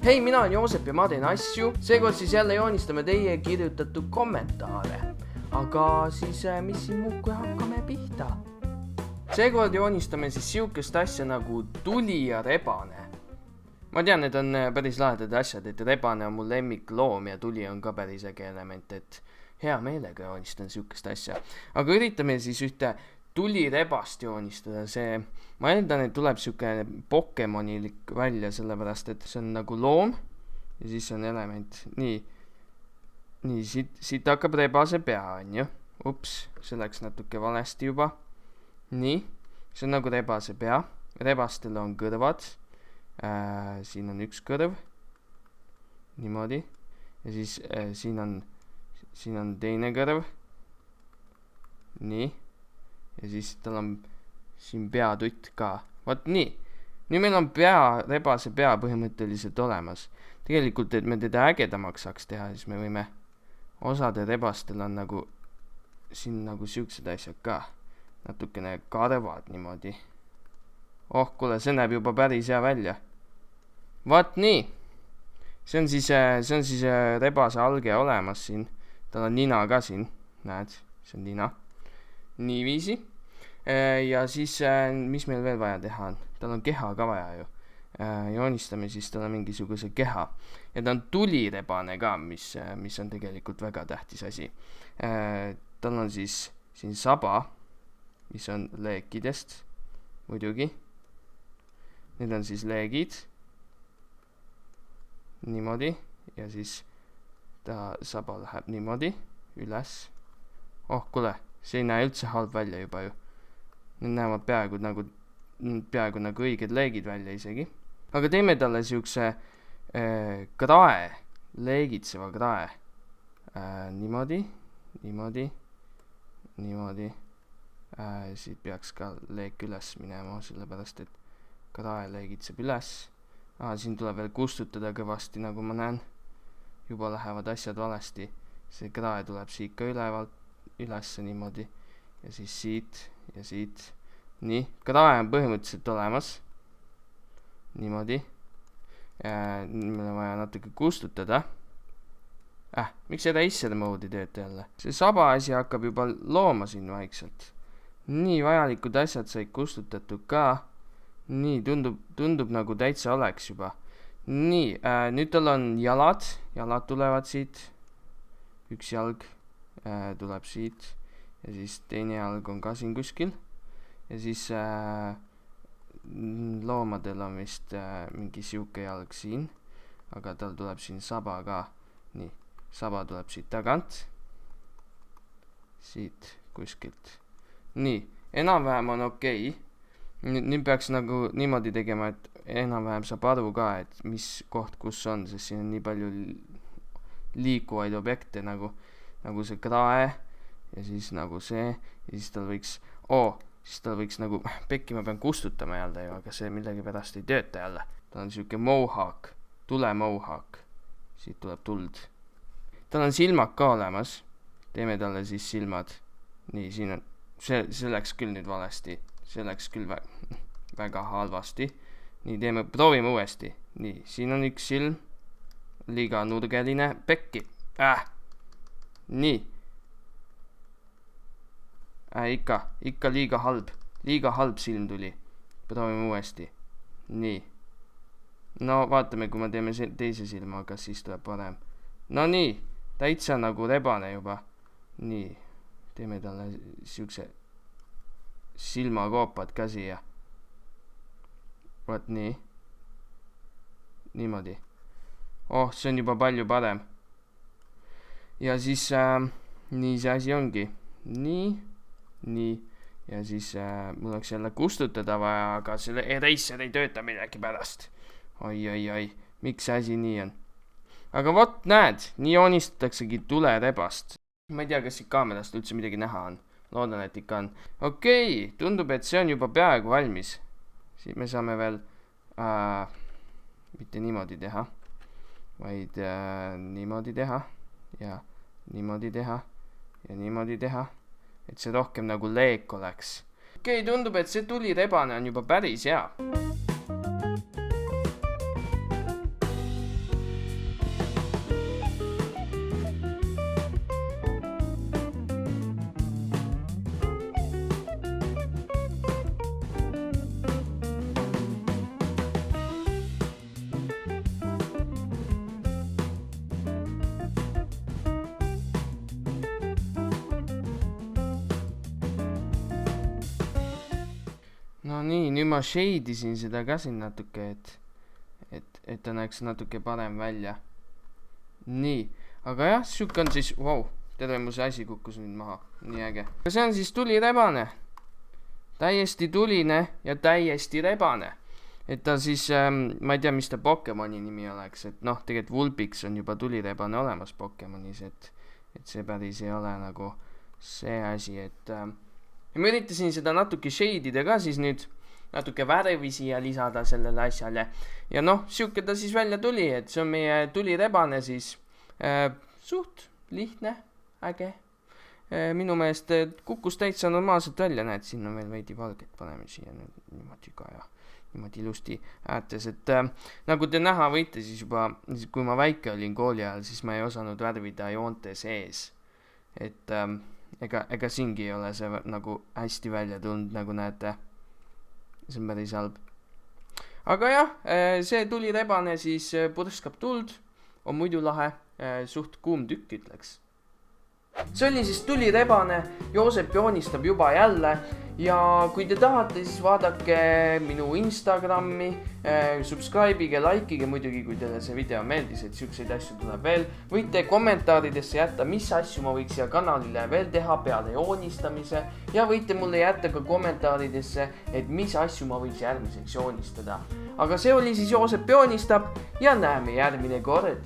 Hei, mina olen Joosep ja ma teen asju. Seekord siis jälle joonistame teie kirjutatud kommentaare. Aga siis mis siin muud, kui hakkame pihta. Seekord joonistame siis siukest asja nagu tuli ja rebane. Ma tean, need on päris lahedad asjad, et rebane on mul lemmikloom ja tuli on ka päris äge element, et hea meelega joonistan siukest asja. Aga üritame siis ühte tulirebast joonistada, ma eeldan, et tuleb siuke Pokemonilik välja, sellepärast, et see on nagu loom ja siis on element. Nii, siit hakkab rebase pea, on ju. Ups, see läks natuke valesti juba. Nii, see on nagu rebase pea. Rebastel on kõrvad. Siin on üks kõrv. Niimoodi. Ja siis siin on teine kõrv. Nii. Ja siis tal on siin peatutt ka. Vaat nii. Nüüd meil on rebase pea põhimõtteliselt olemas. Tegelikult, et me teda ägedamaks saaks teha, siis me võime osade rebastel on nagu siin nagu siuksed asjad ka. Natukene karvad niimoodi. Oh, kuule, see näeb juba päris hea välja. Vaat nii. See on siis rebase alge olemas siin. Tal on nina ka siin. Näed, see on nina. Niiviisi. Ja siis, mis meil veel vaja teha on? Tal on keha ka vaja ju. Joonistame siis talle mingisuguse keha. Ja ta on tulirebane ka, mis on tegelikult väga tähtis asi. Tal on siis siin saba, mis on leekidest, muidugi. Need on siis leegid. Niimoodi. Ja siis ta saba läheb niimoodi üles. Oh, kuule. See ei näe üldse halb välja juba ju. Need näevad peaaegu nagu õiged leegid välja isegi. Aga teeme talle siukse krae, leegitseva krae. Niimoodi. Siit peaks ka leek üles minema, sellepärast et krae leegitseb üles. Siin tuleb veel kustutada kõvasti, nagu ma näen. Juba lähevad asjad valesti. See krae tuleb siit ka ülesse niimoodi ja siis siit ja siit. Nii, krae on põhimõtteliselt olemas. Niimoodi. Meil on vaja natuke kustutada. Miks see racer mode'i teete jälle? See saba asi hakkab juba looma siin vaikselt. Nii, vajalikud asjad said kustutatud ka. Nii, tundub nagu täitsa oleks juba. Nii, nüüd tal on jalad tulevad siit. Üks jalg tuleb siit ja siis teine jalg on ka siin kuskil ja siis loomadel on vist mingi siuke jalg siin, aga tal tuleb siin saba ka. Nii, saba tuleb siit tagant, siit kuskilt. Nii, enam-vähem on okei. Nüüd peaks nagu niimoodi tegema, et enam-vähem saab aru ka, et mis koht kus on, sest siin on nii palju liikuvaid objekte nagu see krae ja siis nagu see ja siis tal võiks nagu pekki ma pean kustutama jälle ju, aga see millegi pärast ei tööta jälle. Tal on siuke mohawk, tulemohawk. Siit tuleb tuld. Tal on silmad ka olemas. Teeme talle siis silmad. Nii, siin on, see läks küll nüüd valesti. See läks küll väga halvasti. Nii, proovime uuesti. Nii, siin on üks silm. Liiga nurgeline. Pekki. Nii. Ikka liiga halb. Liiga halb silm tuli. Proovime uuesti. Nii. No vaatame, kui me teeme teise silma, kas siis tuleb parem. No nii. Täitsa nagu rebane juba. Nii. Teeme talle siukse silmakoopad ka siia. Vaat nii. Niimoodi. Oh, see on juba palju parem. Ja siis nii see asi ongi. Nii. Ja siis mul oleks jälle kustutada vaja, aga selle eraser ei tööta millegi pärast. Oi. Miks see asi nii on? Aga vot näed, nii joonistataksegi tulerebast. Ma ei tea, kas siit kaamerast üldse midagi näha on. Loodan, et ikka on. Okei, tundub, et see on juba peaaegu valmis. Siit me saame veel mitte niimoodi teha, vaid niimoodi teha ja niimoodi teha ja niimoodi teha, et see rohkem nagu leek oleks. Okei, tundub, et see tulirebane on juba päris hea. no nii, nüüd ma shade isin seda ka siin natuke, et ta näeks natuke parem välja. Nii, aga jah, siuke on siis, terve mu see asi kukkus nüüd maha, nii äge. See on siis tulirebane, täiesti tuline ja täiesti rebane. Et ta siis, ma ei tea, mis ta Pokemoni nimi oleks, et noh, tegelikult Vulpix on juba tulirebane olemas Pokemonis, et see päris ei ole nagu see asi, et ja ma üritasin seda natuke shade'ida ka siis nüüd, natuke värvi siia lisada sellele asjale ja noh, siuke ta siis välja tuli, et see on meie tulirebane siis suht lihtne, äge. Minu meelest kukkus täitsa normaalselt välja, näed, siin on veel veidi valget, paneme siia niimoodi ka ja niimoodi ilusti äätes, et nagu te näha võite siis juba, kui ma väike olin kooli ajal, siis ma ei osanud värvida joonte sees, et ega siingi ei ole see nagu hästi välja tulnud, nagu näete, see on päris halb. Aga jah, see tulirebane siis purskab tuld, on muidu lahe, suht kuum tükk ütleks. See oli siis tulirebane, Joosep joonistab juba jälle ja kui te tahate, siis vaadake minu Instagrami, subscribe'ige, likeige muidugi, kui teile see video meeldis, et siukseid asju tuleb veel. Võite kommentaaridesse jätta, mis asju ma võiks siia kanalile veel teha peale joonistamise ja võite mulle jätta ka kommentaaridesse, et mis asju ma võiks järgmiseks joonistada. Aga see oli siis Joosep joonistab ja näeme järgmine kord.